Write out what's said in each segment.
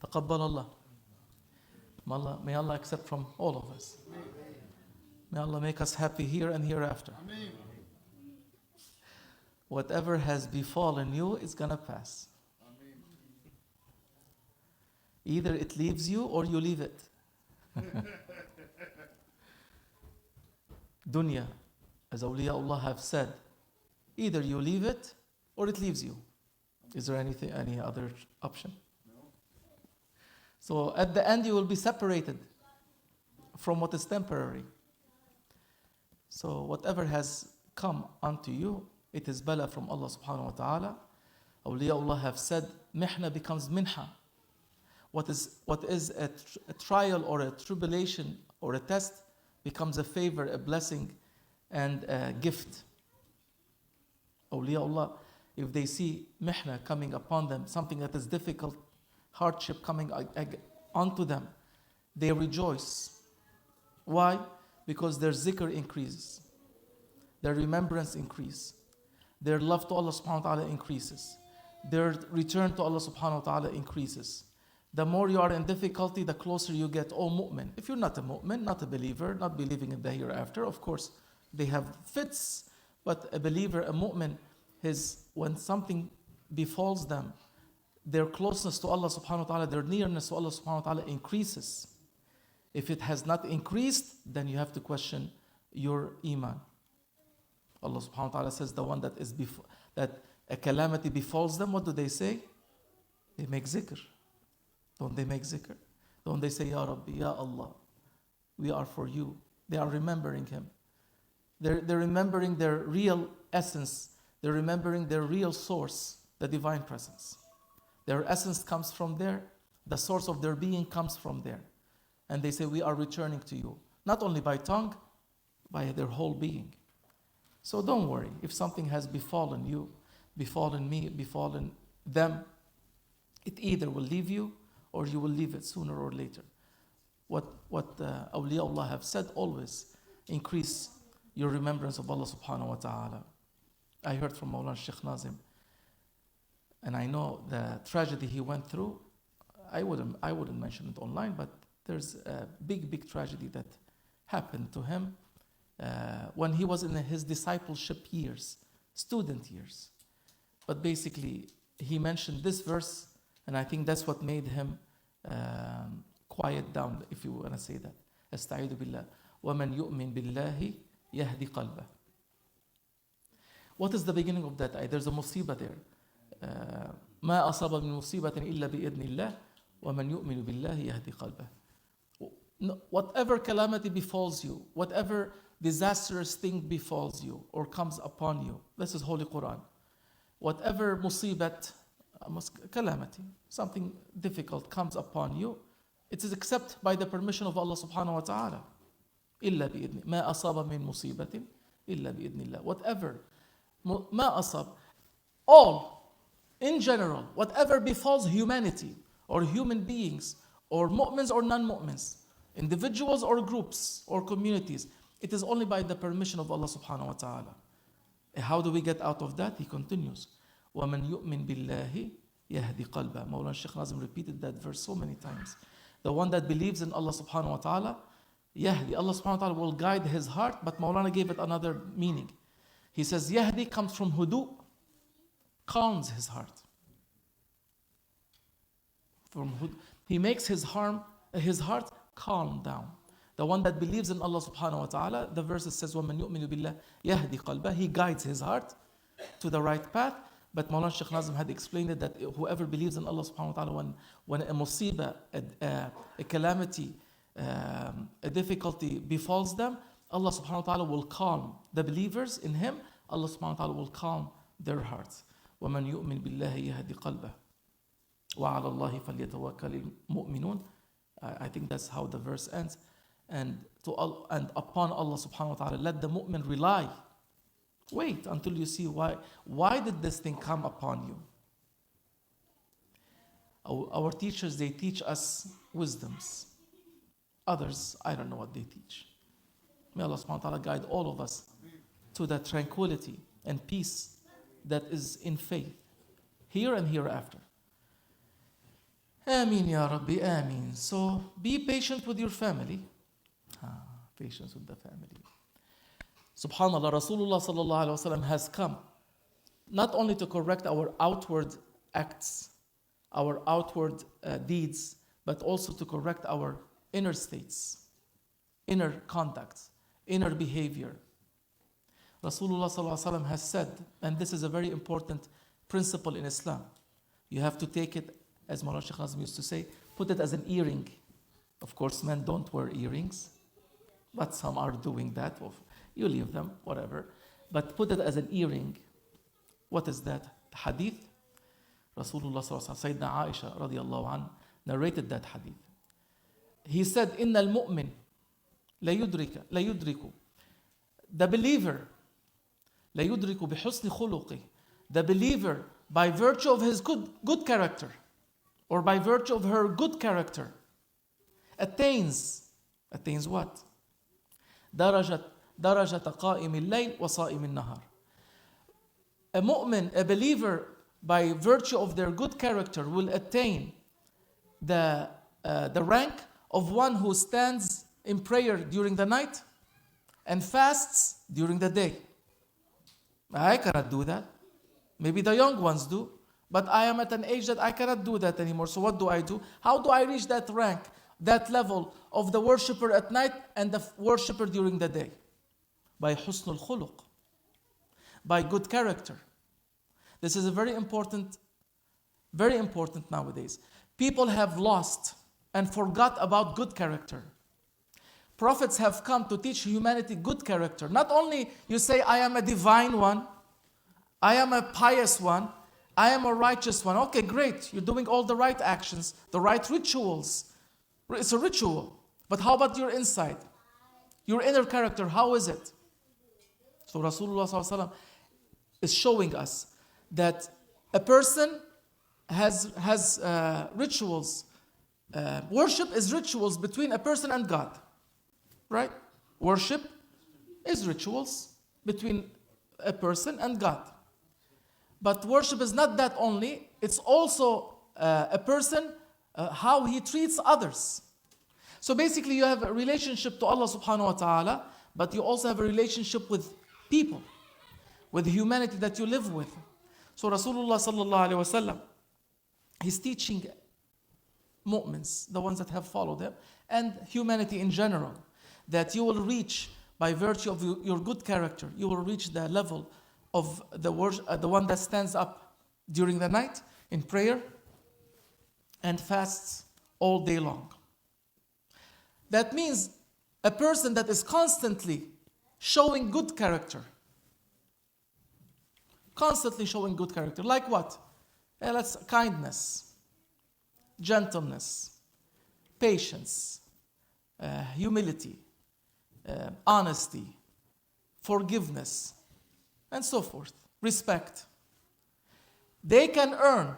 تقبل الله. May Allah accept from all of us. May Allah make us happy here and hereafter. Whatever has befallen you is gonna pass. Either it leaves you or you leave it. Dunya, as awliyaullah have said, either you leave it or it leaves you. Is there any other option? So at the end you will be separated from what is temporary. So whatever has come unto you, it is bala from Allah subhanahu wa ta'ala. Awliyaullah have said, Mihna becomes Minha. What is a trial or a tribulation or a test becomes a favor, a blessing, and a gift. Awliyaullah, if they see Mihna coming upon them, something that is difficult, hardship coming onto them, they rejoice. Why? Because their zikr increases, their remembrance increases, their love to Allah subhanahu wa ta'ala increases, their return to Allah subhanahu wa ta'ala increases. The more you are in difficulty, the closer you get. Oh mu'min. If you're not a mu'min, not a believer, not believing in the hereafter, of course they have fits, but a believer, a mu'min, when something befalls them, their closeness to Allah subhanahu wa ta'ala, their nearness to Allah subhanahu wa ta'ala increases. If it has not increased, then you have to question your iman. Allah subhanahu wa ta'ala says the one that a calamity befalls them, what do they say? They make zikr. Don't they make zikr? Don't they say, Ya Rabbi, Ya Allah, we are for you. They are remembering Him. They're remembering their real essence. They're remembering their real source, the divine presence. Their essence comes from there. The source of their being comes from there. And they say, we are returning to you. Not only by tongue, by their whole being. So don't worry. If something has befallen you, befallen me, befallen them, it either will leave you or you will leave it sooner or later. What awliyaullah have said, always increase your remembrance of Allah subhanahu wa ta'ala. I heard from Mawlana Shaykh Nazim, and I know the tragedy he went through. I wouldn't mention it online, but there's a big tragedy that happened to him when he was in his discipleship years, student years. But basically, he mentioned this verse, and I think that's what made him quiet down, if you want to say that. أستعيذ بالله ومن يؤمن بالله يهدي قلبه. What is the beginning of that ayah? There's a musibah there. ما أصاب من مصيبة إلا بإذن الله ومن يؤمن بالله يهدي قلبه. Whatever calamity befalls you, whatever disastrous thing befalls you or comes upon you, this is Holy Quran. Whatever musibat, calamity, something difficult comes upon you, it is except by the permission of Allah subhanahu wa ta'ala. إلا بإذن ما أصاب من مصيبة إلا بإذن الله. Whatever, ما أصاب, all, in general, whatever befalls humanity or human beings or mu'mins or non-mu'mins, individuals or groups or communities, it is only by the permission of Allah subhanahu wa ta'ala. How do we get out of that? He continues. وَمَنْ يُؤْمِن بِاللَّهِ يَهْدِ قَلْبَهُ. Mawlana Shaykh Nazim repeated that verse so many times. The one that believes in Allah subhanahu wa ta'ala, Yahdi, Allah subhanahu wa ta'ala will guide his heart, but Mawlana gave it another meaning. He says Yahdi comes from hudu, calms his heart. He makes his heart calm down. The one that believes in Allah subhanahu wa ta'ala, the verse says, وَمَنْ يُؤْمِنُ بِاللَّهِ يَهْدِ قَلْبَهُ. He guides his heart to the right path. But Mawlana Shaykh Nazim had explained it that whoever believes in Allah subhanahu wa ta'ala, when a musibah, a calamity, a difficulty befalls them, Allah subhanahu wa ta'ala will calm the believers in Him. Allah subhanahu wa ta'ala will calm their hearts. وَمَنْ يُؤْمِنْ بِاللَّهِ يَهْدِ قَلْبَهُ وَعَلَى اللَّهِ فَلْيَتَوَكَّلِ الْمُؤْمِنُونَ. I think that's how the verse ends. And upon Allah subhanahu wa ta'ala, let the mu'min rely. Wait until you see why did this thing come upon you. Our teachers, they teach us wisdoms. Others, I don't know what they teach. May Allah subhanahu wa ta'ala guide all of us to that tranquility and peace that is in faith, here and hereafter. Ameen ya Rabbi, Ameen. So be patient with your family. Patience with the family. Subhanallah, Rasulullah sallallahu alaihi wasallam has come not only to correct our outward acts, our outward deeds, but also to correct our inner states, inner conducts, inner behavior. Rasulullah sallallahu alaihi wasallam has said, and this is a very important principle in Islam, you have to take it, as Mawlana Shaykh Nazim used to say, put it as an earring. Of course, men don't wear earrings, but some are doing that. You leave them, whatever. But put it as an earring. What is that? The hadith. Rasulullah sallallahu alaihi wasallam, Sayyidina Aisha radiallahu anha, narrated that hadith. He said, إِنَّ الْمُؤْمِنِ لَيُدْرِكُ. The believer, لَيُدْرِكُ بِحُسْنِ خُلُقِهِ. The believer, by virtue of his good character, or by virtue of her good character, attains what? درجة قائم الليل وصائم النهار. A mu'min, a believer, by virtue of their good character, will attain the rank of one who stands in prayer during the night and fasts during the day. I cannot do that. Maybe the young ones do, but I am at an age that I cannot do that anymore. So what do I do? How do I reach that rank, that level of the worshipper at night and the worshipper during the day? By Husnul Khuluq, by good character. This is a very important nowadays. People have lost and forgot about good character. Prophets have come to teach humanity good character. Not only you say, I am a divine one, I am a pious one, I am a righteous one. Okay, great. You're doing all the right actions, the right rituals. It's a ritual. But how about your inside? Your inner character, how is it? So Rasulullah sallallahu alaihi wasallam is showing us that a person has rituals. Worship is rituals between a person and God. Right? Worship is rituals between a person and God. But worship is not that only. It's also a person, how he treats others. So basically you have a relationship to Allah subhanahu wa ta'ala, but you also have a relationship with people, with humanity that you live with. So Rasulullah sallallahu alaihi wasallam, he's teaching mu'mins, the ones that have followed him, and humanity in general, that you will reach, by virtue of your good character, you will reach the level of the one that stands up during the night in prayer and fasts all day long. That means a person that is constantly showing good character. Constantly showing good character. Like what? Kindness, gentleness, patience, humility, honesty, forgiveness, and so forth. Respect. They can earn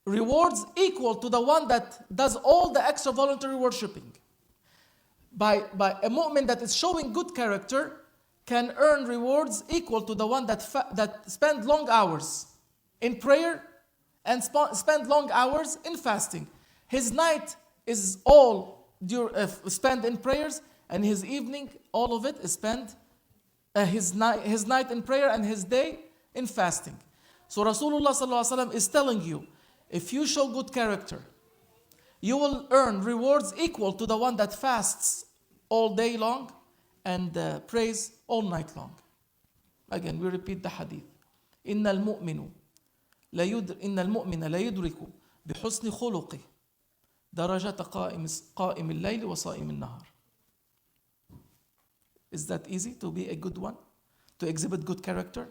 rewards equal to the one that does all the extra voluntary worshipping. By a mu'min that is showing good character can earn rewards equal to the one that spend long hours in prayer and spend long hours in fasting. His night is all spent in prayers, and his evening, all of it is spent, his night in prayer and his day in fasting. So Rasulullah sallallahu alaihi wasallam is telling you, if you show good character, you will earn rewards equal to the one that fasts all day long and prays all night long. Again, we repeat the hadith. إن المؤمن لا يدرك بحسن خلقه درجة قائم الليل وصائم النهار. Is that easy to be a good one? To exhibit good character?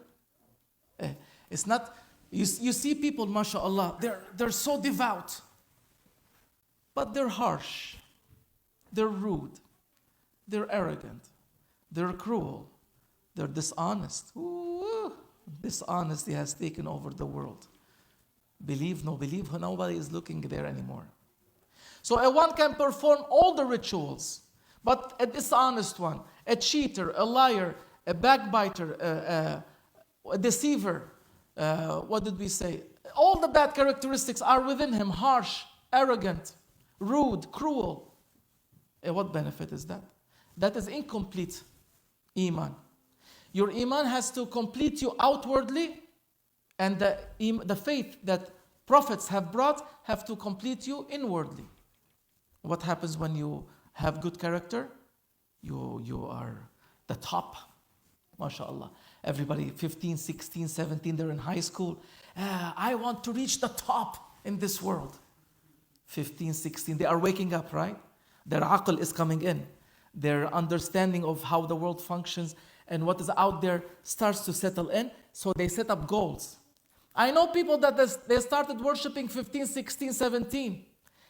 It's not. You see people, mashallah, they're so devout, but they're harsh, they're rude, they're arrogant, they're cruel, they're dishonest. Ooh, dishonesty has taken over the world. Believe, nobody is looking there anymore. So a one can perform all the rituals, but a dishonest one, a cheater, a liar, a backbiter, a deceiver, what did we say? All the bad characteristics are within him: harsh, arrogant, rude, cruel. What benefit is that? That is incomplete iman. Your iman has to complete you outwardly, and the faith that prophets have brought have to complete you inwardly. What happens when you have good character? You are the top. MashaAllah. Everybody 15, 16, 17, they're in high school. I want to reach the top in this world. 15, 16, they are waking up, right? Their aql is coming in. Their understanding of how the world functions and what is out there starts to settle in. So they set up goals. I know people that they started worshiping 15, 16, 17.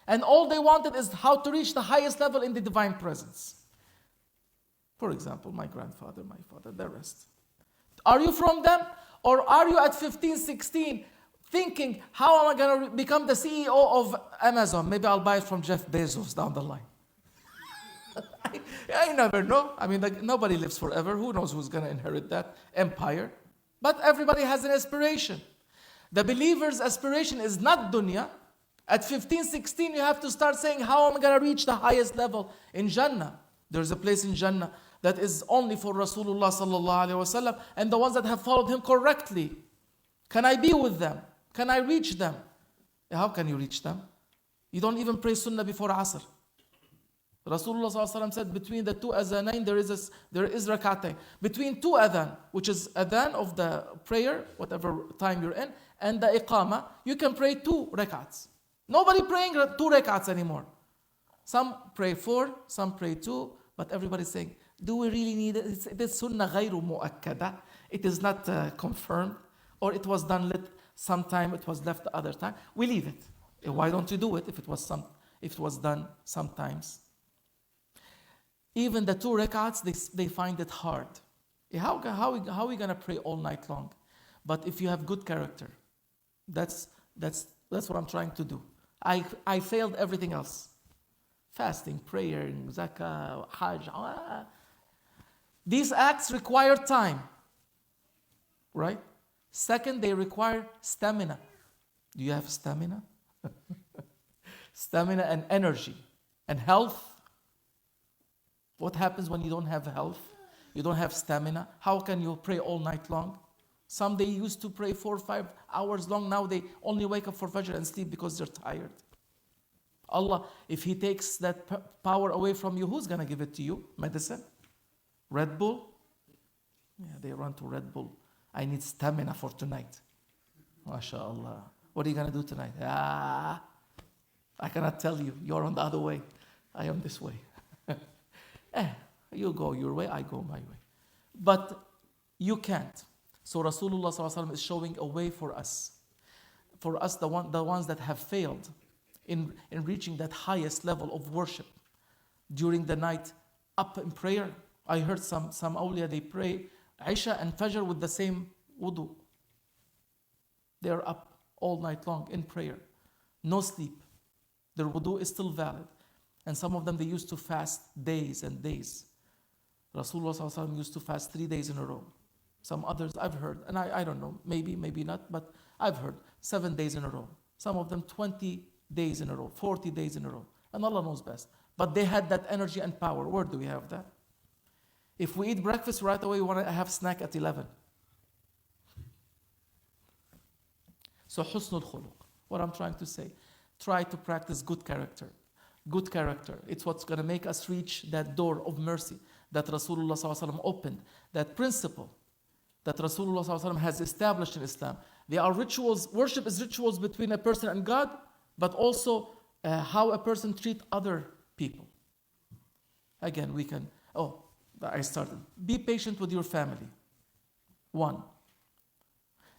And all they wanted is how to reach the highest level in the divine presence. For example, my grandfather, my father, the rest. Are you from them? Or are you at 15, 16 thinking, how am I going to become the CEO of Amazon? Maybe I'll buy it from Jeff Bezos down the line. I never know. I mean, nobody lives forever. Who knows who's going to inherit that empire? But everybody has an aspiration. The believer's aspiration is not dunya. At 15, 16, you have to start saying, how am I going to reach the highest level in Jannah? There's a place in Jannah that is only for Rasulullah sallallahu alaihi wasallam and the ones that have followed him correctly. Can I be with them? Can I reach them? How can you reach them? You don't even pray sunnah before Asr. Rasulullah sallallahu alaihi wasallam said between the two adhanain there is rak'atayn. Between two adhan, which is adhan of the prayer, whatever time you're in, and the iqamah, you can pray 2 rak'ats. Nobody praying 2 rak'ats anymore. Some pray 4, some pray 2, but everybody's saying, do we really need it? It is sunnah ghayru mu'akkada. It is not confirmed, or it was done sometime, it was left the other time. We leave it. Why don't you do it if it was done sometimes? Even the 2 rak'ats, they find it hard. How are we going to pray all night long? But if you have good character, that's what I'm trying to do. I failed everything else. Fasting, prayer, zakah, hajj. These acts require time. Right? Second, they require stamina. Do you have stamina? Stamina and energy and health. What happens when you don't have health? You don't have stamina. How can you pray all night long? Some they used to pray 4 or 5 hours long. Now they only wake up for Fajr and sleep because they're tired. Allah, if He takes that power away from you, who's going to give it to you? Medicine? Red Bull? Yeah, they run to Red Bull. I need stamina for tonight. MashaAllah. What are you going to do tonight? I cannot tell you. You're on the other way. I am this way. You go your way, I go my way. But you can't. So Rasulullah ﷺ is showing a way for us. For us, the ones that have failed in reaching that highest level of worship during the night up in prayer. I heard some awliya, they pray Isha and Fajr with the same wudu. They are up all night long in prayer. No sleep. Their wudu is still valid. And some of them, they used to fast days and days. Rasulullah ﷺ used to fast 3 days in a row. Some others I've heard, and I don't know, maybe not, but I've heard 7 days in a row. Some of them 20 days in a row, 40 days in a row. And Allah knows best. But they had that energy and power. Where do we have that? If we eat breakfast right away, we want to have snack at 11. So Husnul Khuluq. What I'm trying to say, try to practice good character. Good character. It's what's going to make us reach that door of mercy that Rasulullah ﷺ opened. That principle that Rasulullah ﷺ has established in Islam. There are rituals. Worship is rituals between a person and God, but also how a person treats other people. Again, we can... I started. Be patient with your family. 1.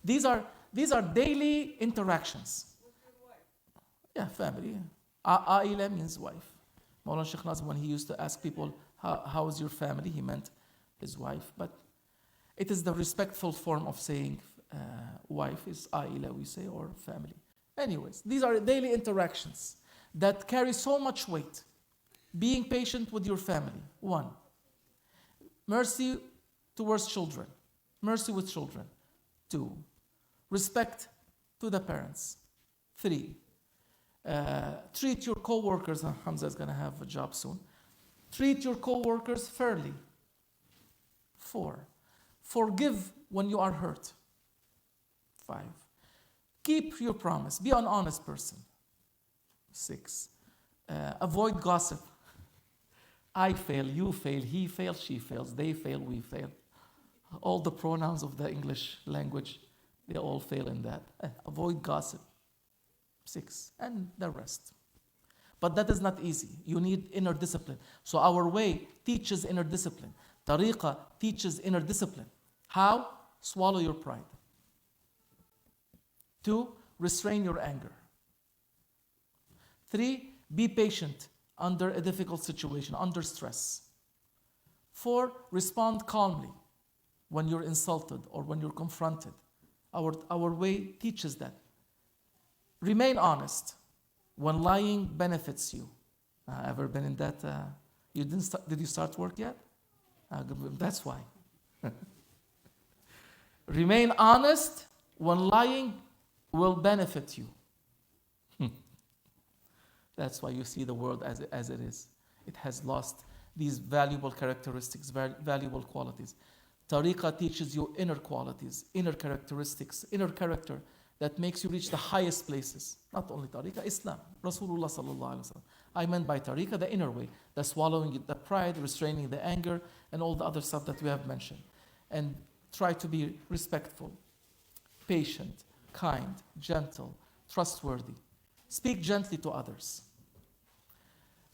These are daily interactions. Yeah, family. Aila means wife. Mawlana Shaykh Nazim, when he used to ask people, how is your family? He meant his wife. But it is the respectful form of saying wife is Aila, we say, or family. Anyways, these are daily interactions that carry so much weight. Being patient with your family. 1. Mercy towards children. Mercy with children. 2. Respect to the parents. 3, treat your co-workers. Hamza is going to have a job soon. Treat your co-workers fairly. 4, forgive when you are hurt. 5, keep your promise. Be an honest person. 6, avoid gossip. I fail, you fail, he fails, she fails, they fail, we fail. All the pronouns of the English language, they all fail in that. Avoid gossip. 6, and the rest. But that is not easy. You need inner discipline. So our way teaches inner discipline. Tariqah teaches inner discipline. How? Swallow your pride. 2, restrain your anger. 3, be patient under a difficult situation, under stress. 4, respond calmly when you're insulted or when you're confronted. Our way teaches that. Remain honest when lying benefits you. Ever been in that? Did you start work yet? That's why. Remain honest when lying will benefit you. That's why you see the world as it is. It has lost these valuable characteristics, valuable qualities. Tariqah teaches you inner qualities, inner characteristics, inner character that makes you reach the highest places. Not only Tariqah, Islam. Rasulullah sallallahu alaihi wasallam. I meant by Tariqah the inner way, the swallowing the pride, restraining the anger, and all the other stuff that we have mentioned. And try to be respectful, patient, kind, gentle, trustworthy. Speak gently to others.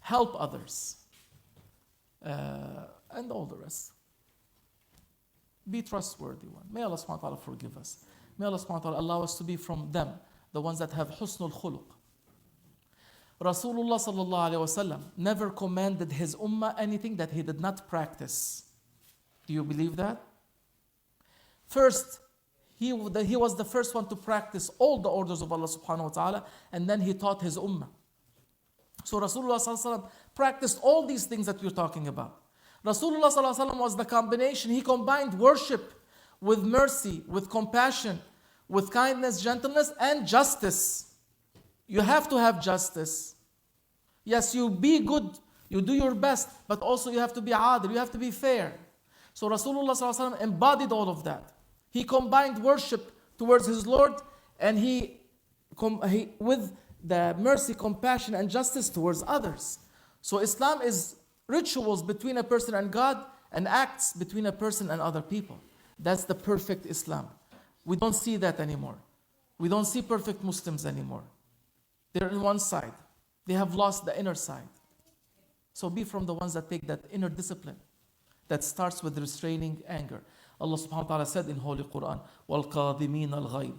Help others. And all the rest. Be trustworthy one. May Allah subhanahu wa ta'ala forgive us. May Allah subhanahu wa ta'ala allow us to be from them, the ones that have Husnul Khuluq. Rasulullah sallallahu alayhi wa sallam never commanded his ummah anything that he did not practice. Do you believe that? First, he was the first one to practice all the orders of Allah subhanahu wa ta'ala, and then he taught his ummah. So Rasulullah sallallahu alayhi wa sallam practiced all these things that we're talking about. Rasulullah sallallahu alayhi wa sallam was the combination. He combined worship with mercy, with compassion, with kindness, gentleness, and justice. You have to have justice. Yes, you be good, you do your best, but also you have to be adil, you have to be fair. So Rasulullah sallallahu alayhi wa sallam embodied all of that. He combined worship towards his Lord, and he with the mercy, compassion, and justice towards others. So Islam is rituals between a person and God, and acts between a person and other people. That's the perfect Islam. We don't see that anymore. We don't see perfect Muslims anymore. They're on one side. They have lost the inner side. So be from the ones that take that inner discipline that starts with restraining anger. Allah subhanahu wa ta'ala said in Holy Quran, وَالْقَاذِمِينَ الْغَيْظِ.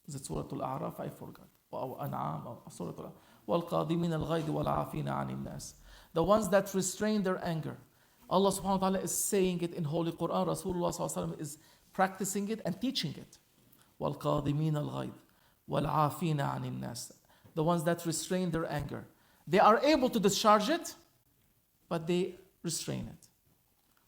Is it Surah Al-A'raf? I forgot. Or An'am, or Surah Al-A'raf. وَالْقَاذِمِينَ الْغَيْظِ وَالْعَافِينَ عَنِ النَّاسِ. The ones that restrain their anger. Allah subhanahu wa ta'ala is saying it in Holy Quran. Rasulullah sallallahu alayhi wa sallam is practicing it and teaching it. وَالْقَاذِمِينَ الْغَيْظِ وَالْعَافِينَ عَنِ النَّاسِ. The ones that restrain their anger. They are able to discharge it, but they restrain it.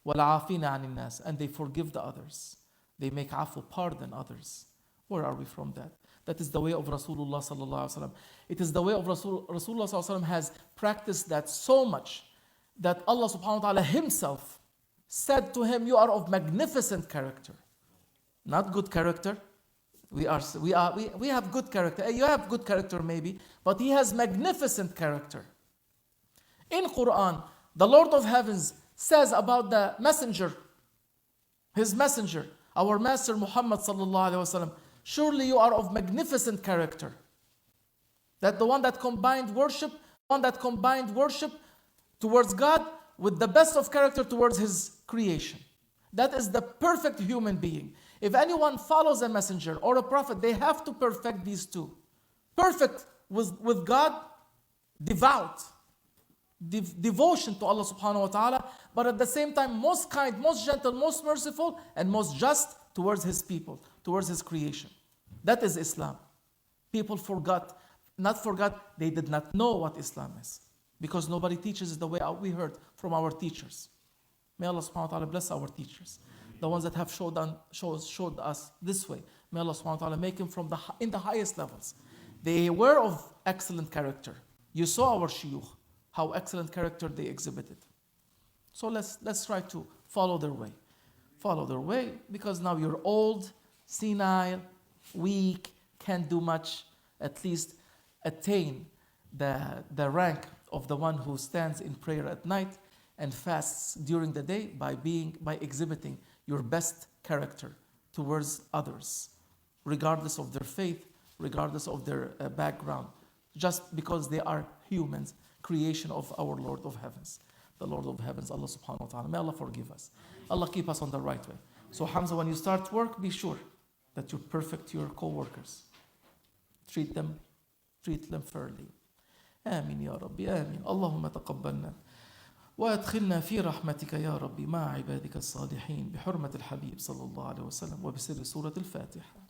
وَالْعَافِينَ عَنِ النَّاسِ. And they forgive the others. They make afu, pardon others. Where are we from that? That is the way of Rasulullah sallallahu alaihi wasallam. It is the way of Rasulullah sallallahu alaihi wasallam has practiced that so much that Allah subhanahu wa ta'ala himself said to him, you are of magnificent character. Not good character. We have good character. You have good character maybe, but he has magnificent character. In Quran, the Lord of Heavens says about the messenger, his messenger, our master Muhammad sallallahu alaihi wasallam, surely you are of magnificent character. That the one that combined worship towards God with the best of character towards his creation. That is the perfect human being. If anyone follows a messenger or a prophet, they have to perfect these two. Perfect with God, devout, devotion to Allah subhanahu wa ta'ala, but at the same time most kind, most gentle, most merciful, and most just towards his people, towards his creation. That is Islam. People they did not know what Islam is. Because nobody teaches it the way we heard from our teachers. May Allah subhanahu wa ta'ala bless our teachers. The ones that have showed us this way. May Allah subhanahu wa ta'ala make him from in the highest levels. They were of excellent character. You saw our shuyukh, how excellent character they exhibited. So let's try to follow their way. Follow their way, because now you're old, senile, weak, can't do much. At least attain the rank of the one who stands in prayer at night and fasts during the day by exhibiting your best character towards others, regardless of their faith, regardless of their background, just because they are humans, creation of our Lord of Heavens. The Lord of Heavens, Allah subhanahu wa ta'ala. May Allah forgive us. Allah keep us on the right way. So Hamza, when you start work, be sure that you perfect your co-workers. Treat them fairly. آمين يا ربي آمين. اللهم تقبلنا وأدخلنا في رحمتك يا ربي مع عبادك الصالحين بحرمة الحبيب صلى الله عليه وسلم وبسر سورة الفاتحة.